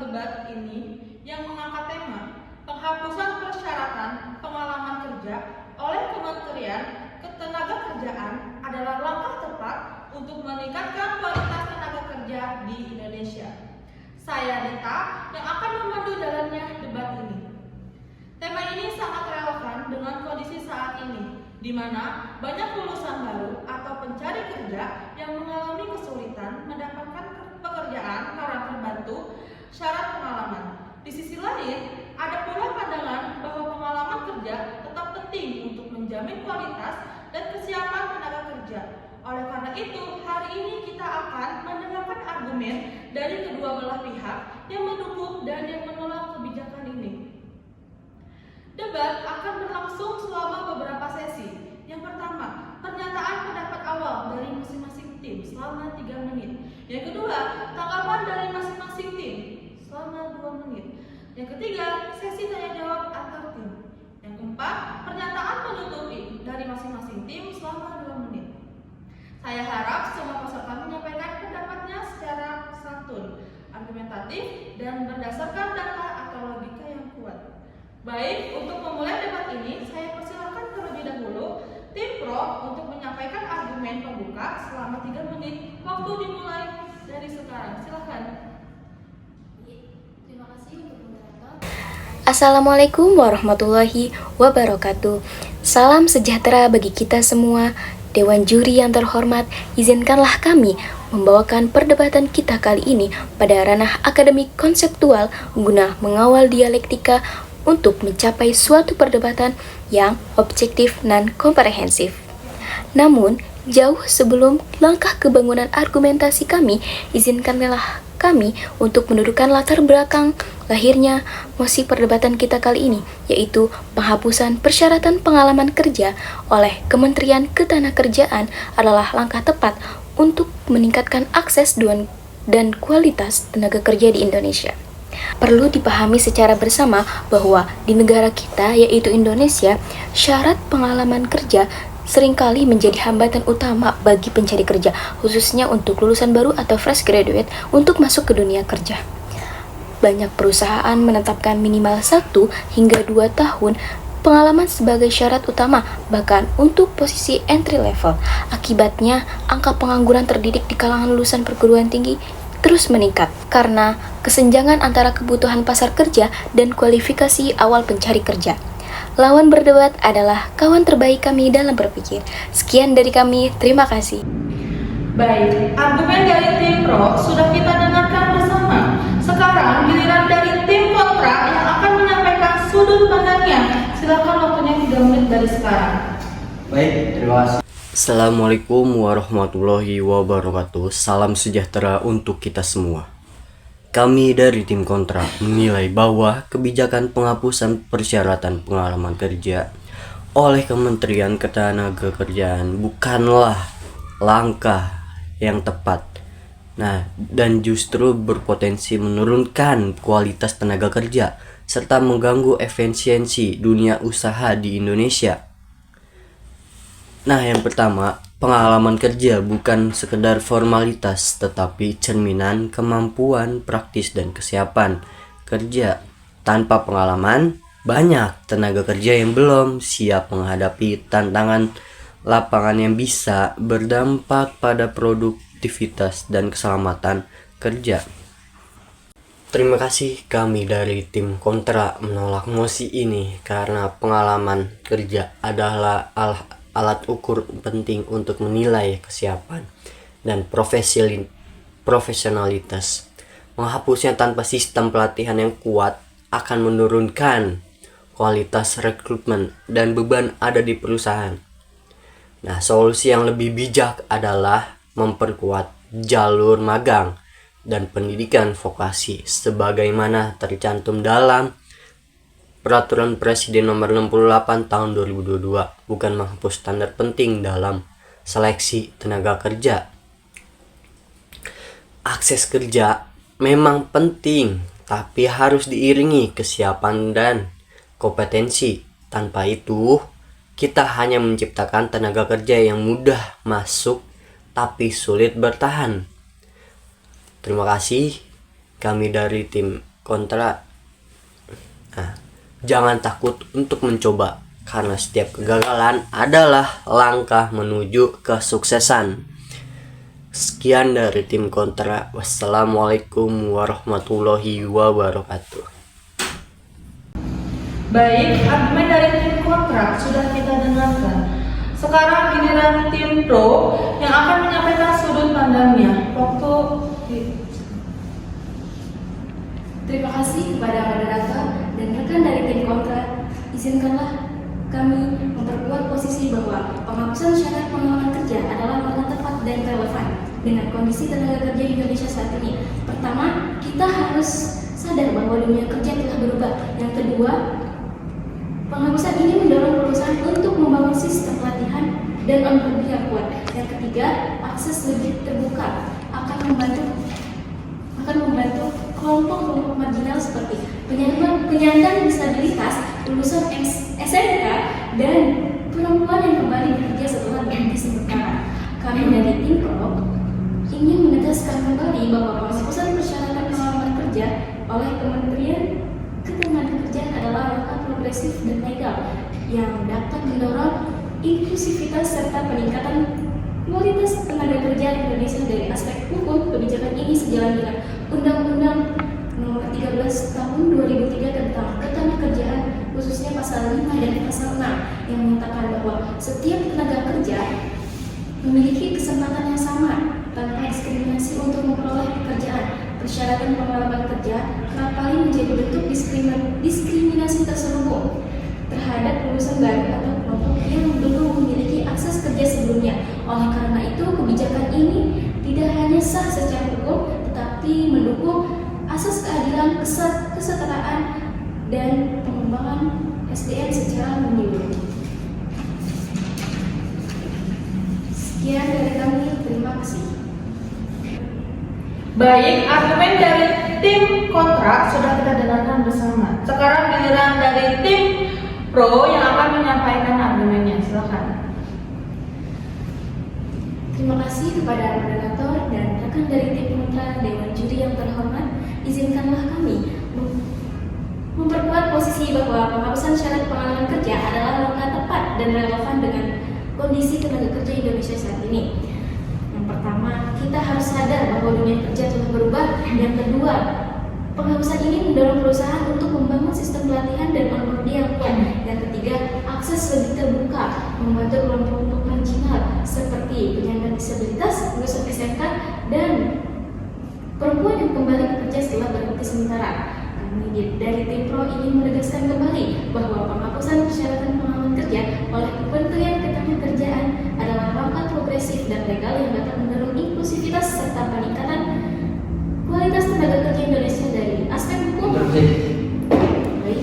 debat ini yang mengangkat tema penghapusan persyaratan pengalaman kerja oleh Kementerian Ketenagakerjaan adalah langkah tepat untuk meningkatkan kualitas tenaga kerja di Indonesia. Saya Dita yang akan memandu jalannya debat ini. Tema ini sangat relevan dengan kondisi saat ini, di mana banyak lulusan baru atau pencari kerja yang mengalami kesulitan mendapatkan pekerjaan karena terbantu syarat pengalaman. Di sisi lain, ada pula pandangan bahwa pengalaman kerja tetap penting untuk menjamin kualitas dan kesiapan tenaga kerja. Oleh karena itu, hari ini kita akan mendengarkan argumen dari kedua belah pihak yang mendukung dan yang menolak kebijakan ini. Debat akan berlangsung selama beberapa sesi. Yang pertama, pernyataan pendapat awal dari masing-masing tim selama 3 menit. Yang kedua, tanggapan dari masing-masing tim selama 2 menit. Yang ketiga, sesi tanya jawab antar tim. Yang keempat, pernyataan penutup dari masing-masing tim selama 2 menit. Saya harap semua peserta menyampaikan pendapatnya secara santun, argumentatif, dan berdasarkan data atau logika yang kuat. Baik, untuk memulai debat ini, saya persilakan terlebih dahulu tim Pro untuk menyampaikan argumen pembuka selama 3 menit. Waktu dimulai dari sekarang. Silakan. Terima kasih untuk moderator. Assalamualaikum warahmatullahi wabarakatuh. Salam sejahtera bagi kita semua. Dewan juri yang terhormat, izinkanlah kami membawakan perdebatan kita kali ini pada ranah akademik konseptual guna mengawal dialektika untuk mencapai suatu perdebatan yang objektif dan komprehensif. Namun, jauh sebelum langkah kebangunan argumentasi kami, izinkanlah kami untuk mendudukan latar belakang lahirnya mosi perdebatan kita kali ini, yaitu penghapusan persyaratan pengalaman kerja oleh Kementerian Ketenagakerjaan adalah langkah tepat untuk meningkatkan akses dan kualitas tenaga kerja di Indonesia. Perlu dipahami secara bersama bahwa di negara kita, yaitu Indonesia, syarat pengalaman kerja seringkali menjadi hambatan utama bagi pencari kerja, khususnya untuk lulusan baru atau fresh graduate untuk masuk ke dunia kerja. Banyak perusahaan menetapkan minimal 1 hingga 2 tahun pengalaman sebagai syarat utama, bahkan untuk posisi entry level. Akibatnya, angka pengangguran terdidik di kalangan lulusan perguruan tinggi terus meningkat karena kesenjangan antara kebutuhan pasar kerja dan kualifikasi awal pencari kerja. Lawan berdebat adalah kawan terbaik kami dalam berpikir. Sekian dari kami, terima kasih. Baik, argumen dari tim Pro sudah kita dengarkan bersama. Sekarang giliran dari tim kontra yang akan menyampaikan sudut pandangnya. Silakan waktunya 3 menit dari sekarang. Baik, terima kasih. Assalamualaikum warahmatullahi wabarakatuh. Salam sejahtera untuk kita semua. Kami dari tim kontra menilai bahwa kebijakan penghapusan persyaratan pengalaman kerja oleh Kementerian Ketenagakerjaan bukanlah langkah yang tepat. Dan justru berpotensi menurunkan kualitas tenaga kerja serta mengganggu efisiensi dunia usaha di Indonesia. Yang pertama, pengalaman kerja bukan sekedar formalitas, tetapi cerminan kemampuan praktis dan kesiapan kerja. Tanpa pengalaman, banyak tenaga kerja yang belum siap menghadapi tantangan lapangan yang bisa berdampak pada produktivitas dan keselamatan kerja. Terima kasih, kami dari tim kontra menolak mosi ini karena pengalaman kerja adalah alat ukur penting untuk menilai kesiapan dan profesionalitas. Menghapusnya tanpa sistem pelatihan yang kuat akan menurunkan kualitas rekrutmen dan beban ada di perusahaan. Solusi yang lebih bijak adalah memperkuat jalur magang dan pendidikan vokasi sebagaimana tercantum dalam Peraturan Presiden Nomor 68 Tahun 2022, bukan menghapus standar penting dalam seleksi tenaga kerja. Akses kerja memang penting, tapi harus diiringi kesiapan dan kompetensi. Tanpa itu, kita hanya menciptakan tenaga kerja yang mudah masuk tapi sulit bertahan. Terima kasih. Kami dari tim kontra. Nah, jangan takut untuk mencoba, karena setiap kegagalan adalah langkah menuju kesuksesan. Sekian dari tim kontra. Wassalamualaikum warahmatullahi wabarakatuh. Baik, argumen dari tim kontra sudah kita dengarkan. Sekarang giliran tim pro yang akan menyampaikan sudut pandangnya. Terima kasih kepada moderator dan rekan dari tim kontra. Izinkanlah kami memperkuat posisi bahwa penghapusan syarat pengalaman kerja adalah langkah tepat dan relevan dengan kondisi tenaga kerja Indonesia saat ini. Pertama, kita harus sadar bahwa dunia kerja telah berubah. Yang kedua, penghapusan ini mendorong perusahaan untuk membangun sistem pelatihan dan onboarding yang kuat. Yang ketiga, akses lebih terbuka akan membantu kelompok-kelompok marginal seperti penyandang disabilitas, lulusan SMK, dan perempuan yang kembali bekerja setelah berhenti sementara. Kami dari tim Pro ingin menegaskan kembali bahwa penghapusan persyaratan pengalaman kerja oleh Kementerian Ketenagakerjaan adalah langkah progresif dan legal yang dapat mendorong inklusivitas serta peningkatan kualitas tenaga kerja Indonesia. Dari aspek hukum, kebijakan ini sejalan dengan Undang-Undang Nomor 13 Tahun 2003 tentang Ketenagakerjaan, khususnya pasal 5 dan pasal 6 yang menyatakan bahwa setiap tenaga kerja memiliki kesempatan yang sama tanpa diskriminasi untuk memperoleh pekerjaan. Persyaratan pengalaman kerja kerap kali menjadi bentuk diskriminasi terselubung terhadap lulusan baru atau kelompok yang belum memiliki akses kerja sebelumnya. Oleh karena itu, kebijakan ini tidak hanya sah secara hukum, tetapi mendukung asas keadilan, kesetaraan, dan pengembangan SDM secara menyeluruh. Sekian dari kami, terima kasih. Baik, argumen dari tim kontra sudah kita dengarkan bersama. Sekarang giliran dari tim pro yang akan menyampaikan argumennya. Silakan. Terima kasih kepada moderator dan rekan dari tim kontra, Dewan Juri yang terhormat. Izinkanlah kami memperkuat posisi bahwa penghapusan syarat pengalaman kerja adalah langkah tepat dan relevan dengan kondisi tenaga kerja Indonesia saat ini. Yang pertama, kita harus sadar bahwa dunia kerja telah berubah. Yang kedua, penghapusan ini mendorong perusahaan untuk membangun sistem pelatihan dan onboarding yang kuat. Yang ketiga, akses lebih terbuka, membantu kelompok marginal seperti penyandang disabilitas, lulusan SMK, dan perempuan yang kembali bekerja setelah berhenti sementara. Kami dari tim Pro ingin menegaskan kembali bahwa penghapusan persyaratan pengalaman kerja oleh Kementerian Ketenagakerjaan adalah langkah progresif dan legal yang dapat mendorong inklusivitas serta peningkatan kualitas tenaga kerja Indonesia. Dari aspek hukum, baik.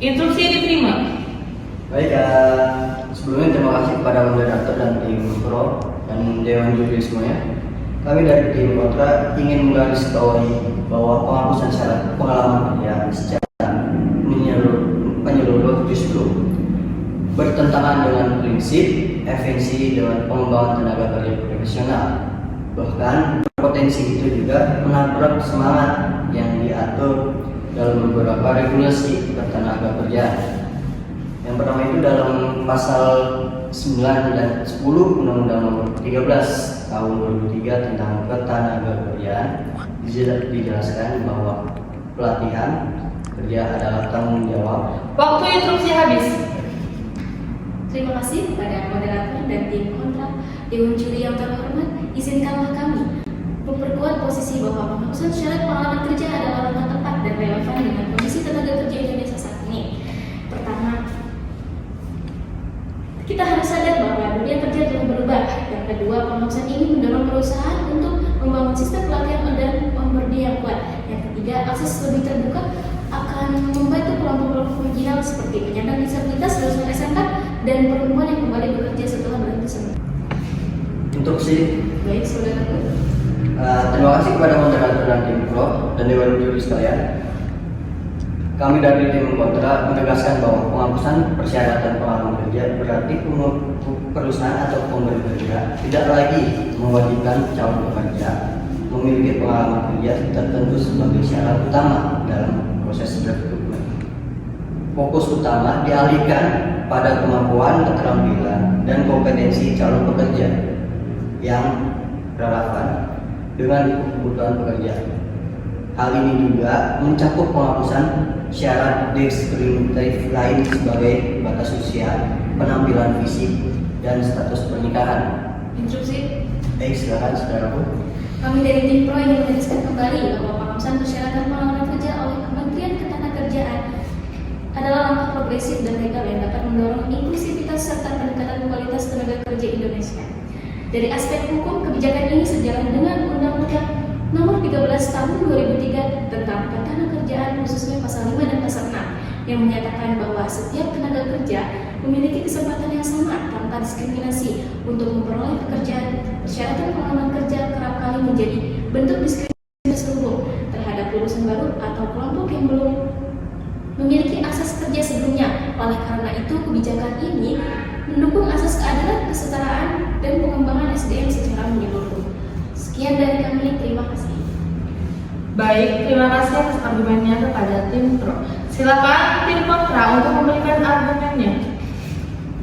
Instruksi diterima. Baik, sebelumnya terima kasih kepada moderator dan tim Pro dan Dewan Juri semuanya. Kami dari tim kontra ingin menggarisbawahi bahwa penghapusan syarat pengalaman kerja secara menyeluruh justru bertentangan dengan prinsip esensi dengan pengembangan tenaga kerja profesional. Bahkan potensi itu juga menabrak semangat yang diatur dalam beberapa regulasi ketenaga kerjaan. Yang pertama itu dalam pasal 9 dan 10 Undang-Undang Nomor 13 Tahun 2003 tentang Ketenagakerjaan dijelaskan bahwa pelatihan kerja adalah tanggung jawab. Waktu instruksi habis. Terima kasih kepada moderator dan tim kontra, Dewan Juri yang terhormat. Izinkanlah kami memperkuat posisi bahwa penghapusan syarat pengalaman kerja adalah langkah tepat dan relevan dengan kondisi tenaga kerja Indonesia saat ini. Pertama, kita harus sadar bahwa dunia kerja telah berubah. Yang kedua, penghapusan ini mendorong perusahaan untuk membangun sistem pelatihan dan onboarding yang kuat. Yang ketiga, akses lebih terbuka akan membantu kelompok-kelompok marginal seperti penyandang disabilitas, lulusan SMK, dan perempuan yang kembali bekerja setelah berhenti sementara. Instruksi. Baik, saudaraku. Terima kasih kepada moderator dan tim Pro dan Dewan Juri sekalian. Kami dari tim kontra menegaskan bahwa penghapusan persyaratan pengalaman kerja berarti perusahaan atau pemberi kerja tidak lagi mewajibkan calon pekerja memiliki pengalaman kerja tertentu sebagai syarat utama dalam proses rekrutmen. Fokus utama dialihkan pada kemampuan, keterampilan, dan kompetensi calon pekerja yang relevan dengan kebutuhan pekerjaan. Hal ini juga mencakup penghapusan syarat diskriminatif lain sebagai batas usia, penampilan fisik, dan status pernikahan. Instruksi. Baik, silakan saudaraku. Kami dari tim Pro ingin menegaskan kembali bahwa penghapusan persyaratan pengalaman kerja oleh Kementerian Ketenagakerjaan adalah langkah progresif dan legal yang dapat mendorong inklusivitas serta peningkatan kualitas tenaga kerja Indonesia. Dari aspek hukum, kebijakan ini sejalan dengan Undang-Undang Nomor 13 Tahun 2003 tentang Ketenagakerjaan, khususnya pasal 5 dan pasal 6, yang menyatakan bahwa setiap tenaga kerja memiliki kesempatan yang sama tanpa diskriminasi untuk memperoleh pekerjaan. Persyaratan pengalaman kerja kerap kali menjadi bentuk diskriminasi terselubung terhadap lulusan baru atau kelompok yang belum memiliki akses kerja sebelumnya. Oleh karena itu, kebijakan ini mendukung asas keadilan, kesetaraan, dan pengembangan SDM secara menyeluruh. Sekian dari kami, terima kasih. Baik, terima kasih atas argumennya kepada tim pro. Silakan tim kontra untuk memberikan argumennya.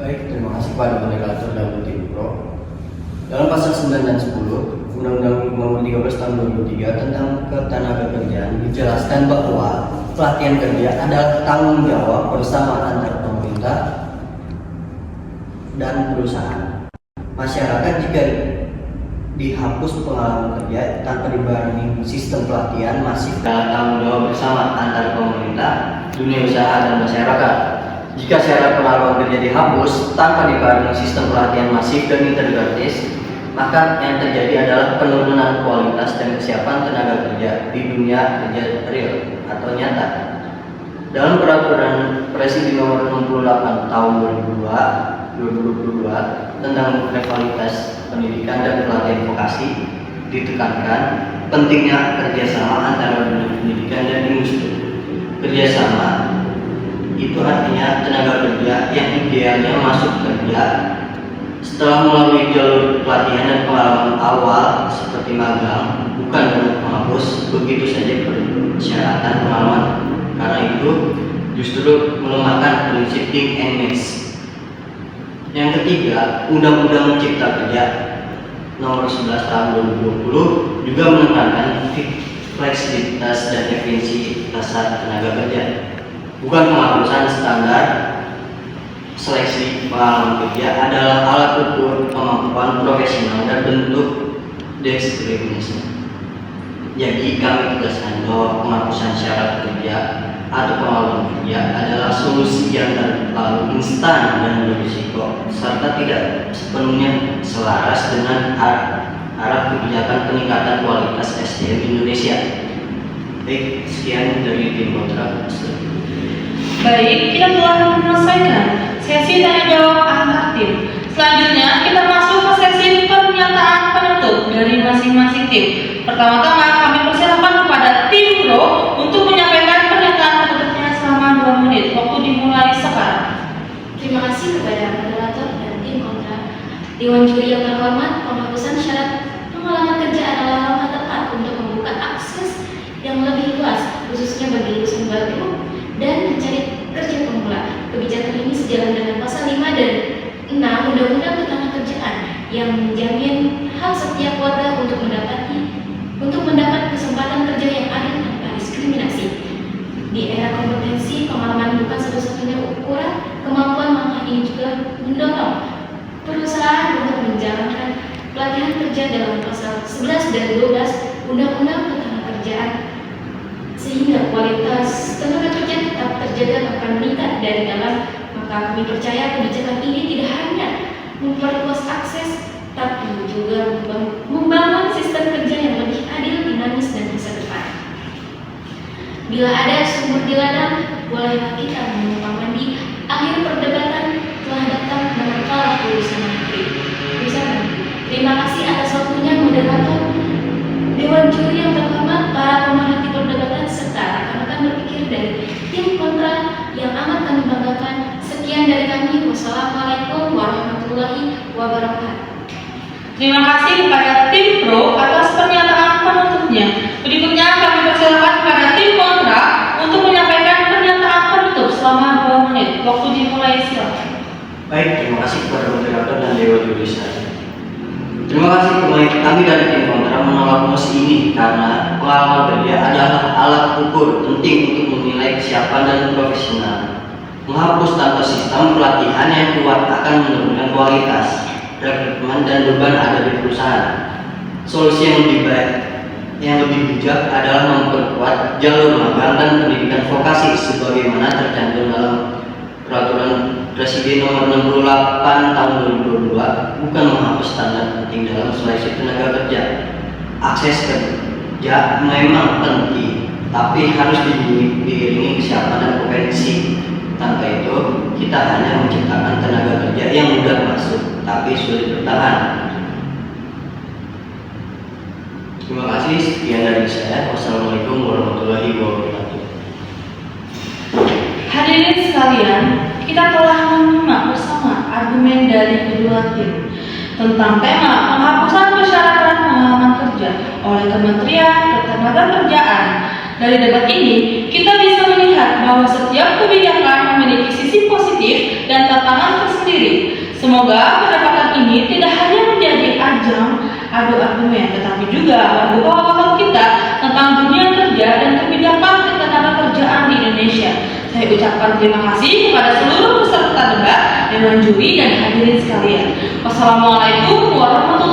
Baik, terima kasih kepada moderator dan tim pro. Dalam pasal 9 dan 10 Undang-Undang Nomor 13 Tahun 2003 tentang Ketenagakerjaan dijelaskan bahwa pelatihan kerja adalah tanggung jawab bersama antara pemerintah dan perusahaan. Masyarakat jika dihapus pengalaman kerja tanpa dibarengi sistem pelatihan masif adalah tanggung jawab bersama antara pemerintah, dunia usaha, dan masyarakat. Jika syarat pengalaman kerja dihapus tanpa dibarengi sistem pelatihan masif dan integratis, maka yang terjadi adalah penurunan kualitas dan kesiapan tenaga kerja di dunia kerja real atau nyata. Dalam Peraturan Presiden Nomor 68 Tahun 2022 tentang revitalisasi pendidikan dan pelatihan vokasi, ditekankan pentingnya kerjasama antara dunia pendidikan dan industri. Kerjasama itu artinya tenaga kerja yang idealnya masuk kerja setelah melalui jalur pelatihan dan pengalaman awal seperti magang, bukan untuk menghapus begitu saja persyaratan pengalaman. Karena itu justru melemahkan prinsip think and match. Yang ketiga, Undang-Undang Cipta Kerja Nomor 11 Tahun 2020 juga menekankan fleksibilitas dan efisiensi pasar tenaga kerja, bukan penghapusan standar. Seleksi pengalaman kerja adalah alat ukur kemampuan profesional dan bentuk diskriminasi. Jadi kami tegaskan bahwa penghapusan syarat kerja atau pengalaman kerja adalah solusi yang terlalu instan dan berisiko serta tidak sepenuhnya selaras dengan arah kebijakan peningkatan kualitas SDM Indonesia. Baik, sekian dari tim kontra. Baik, kita telah menyelesaikan sesi tanya jawab antar tim. Selanjutnya kita masuk ke sesi pernyataan penutup dari masing-masing tim. Pertama-tama kami persilakan kepada tim pro untuk menyampaikan pernyataan penutupnya selama 2 menit. Waktu dimulai sekarang. Terima kasih kepada moderator dan tim kontra. Dewan juri yang terhormat, penghapusan syarat pengalaman kerja adalah langkah tepat untuk membuka akses yang lebih luas, khususnya bagi lulusan baru dan mencari kerja pemula. Kebijakan ini sejalan dengan pasal 5 dan 6 Undang-Undang Ketenagakerjaan yang menjamin hak setiap warga untuk mendapat kesempatan kerja yang adil tanpa diskriminasi. Di era kompetensi, pengalaman bukan satu-satunya ukuran kemampuan, maka ini juga mendorong perusahaan untuk menjalankan pelatihan kerja dalam pasal 11 dan 12 Undang-Undang Ketenagakerjaan sehingga kualitas tenaga kerja tetap terjaga akan meningkat dari dalam. Maka kami percaya kebijakan ini tidak hanya memperluas akses, tapi juga membangun sistem kerja yang lebih adil, dinamis, dan masa depan. Bila ada sumber di ladang, bolehlah kita menumpang mandi. Akhir perdebatan telah datang manakala urusan negeri. Terima kasih atas waktunya moderator, Dewan Juri yang terhormat, para pemerhati perdebatan, serta rekan-rekan berpikir dari tim kontra yang amat kami banggakan. Sekian dari kami. Wassalamualaikum warahmatullahi wabarakatuh. Terima kasih kepada tim pro atas pernyataan penutup. Baik, terima kasih kepada moderator dan Dewan Juri saya. Terima kasih kami dari tim kontra menolak mosi ini karena pengalaman kerja adalah alat ukur penting untuk menilai kesiapan dan profesional. Menghapus tanpa sistem pelatihan yang kuat akan menurunkan kualitas, rekrutmen dan beban ada di perusahaan. Solusi yang lebih baik, yang lebih bijak adalah memperkuat jalur magang dan pendidikan vokasi sebagaimana tercantum dalam Peraturan Presiden Nomor 68 Tahun 2022, bukan menghapus standar penting dalam seleksi tenaga kerja. Akses kerja memang penting, tapi harus diiringi kesiapan dan kompetensi. Tanpa itu, kita hanya menciptakan tenaga kerja yang mudah masuk, tapi sulit bertahan. Terima kasih, sekian dari saya. Wassalamualaikum warahmatullahi wabarakatuh. Hadirin sekalian, kita telah menyimak bersama argumen dari kedua tim tentang tema penghapusan persyaratan pengalaman kerja oleh Kementerian Ketenagakerjaan. Dari debat ini, kita bisa melihat bahwa setiap kebijakan memiliki sisi positif dan tantangan tersendiri. Semoga pendekatan ini tidak hanya menjadi ajang adu argumen, tetapi juga membawa paham kita tentang dunia kerja dan kebijakan ketenagakerjaan di Indonesia. Saya ucapkan terima kasih kepada seluruh peserta debat, dewan juri, dan hadirin sekalian. Wassalamualaikum warahmatullahi wabarakatuh.